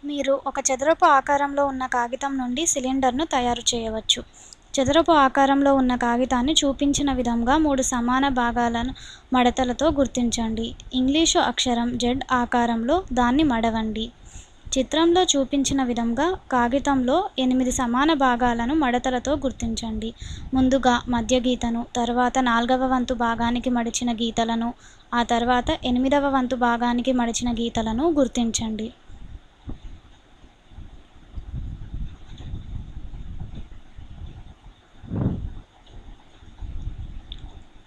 మీరు ఒక చదరపు ఆకారంలో ఉన్న కాగితం నుండి సిలిండర్ను తయారు చేయవచ్చు. చదరపు ఆకారంలో ఉన్న కాగితాన్ని చూపించిన విధంగా 3 సమాన భాగాలను మడతలతో గుర్తించండి. ఇంగ్లీషు అక్షరం Z ఆకారంలో దాన్ని మడవండి. చిత్రంలో చూపించిన విధంగా కాగితంలో 8 సమాన భాగాలను మడతలతో గుర్తించండి. ముందుగా మధ్య గీతను, తర్వాత 4వ వంతు భాగానికి మడిచిన గీతలను, ఆ తర్వాత 8వ వంతు భాగానికి మడిచిన గీతలను గుర్తించండి.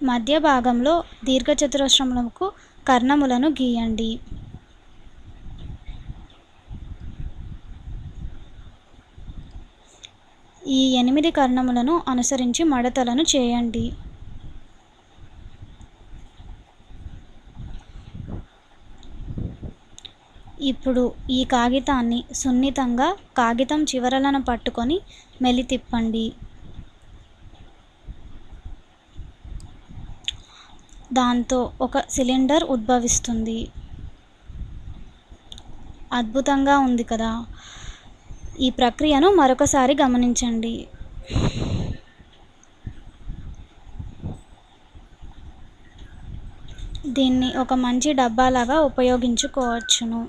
మధ్య భాగంలో దీర్ఘచతురస్రములకు కర్ణములను గీయండి. ఈ 8 కర్ణములను అనుసరించి మడతలను చేయండి. ఇప్పుడు ఈ కాగితాన్ని సున్నితంగా కాగితం చివరలను పట్టుకొని మెలితిప్పండి. దాంతో ఒక సిలిండర్ ఉద్భవిస్తుంది. అద్భుతంగా ఉంది కదా! ఈ ప్రక్రియను మరొకసారి గమనించండి. దీన్ని ఒక మంచి డబ్బాలాగా ఉపయోగించుకోవచ్చును.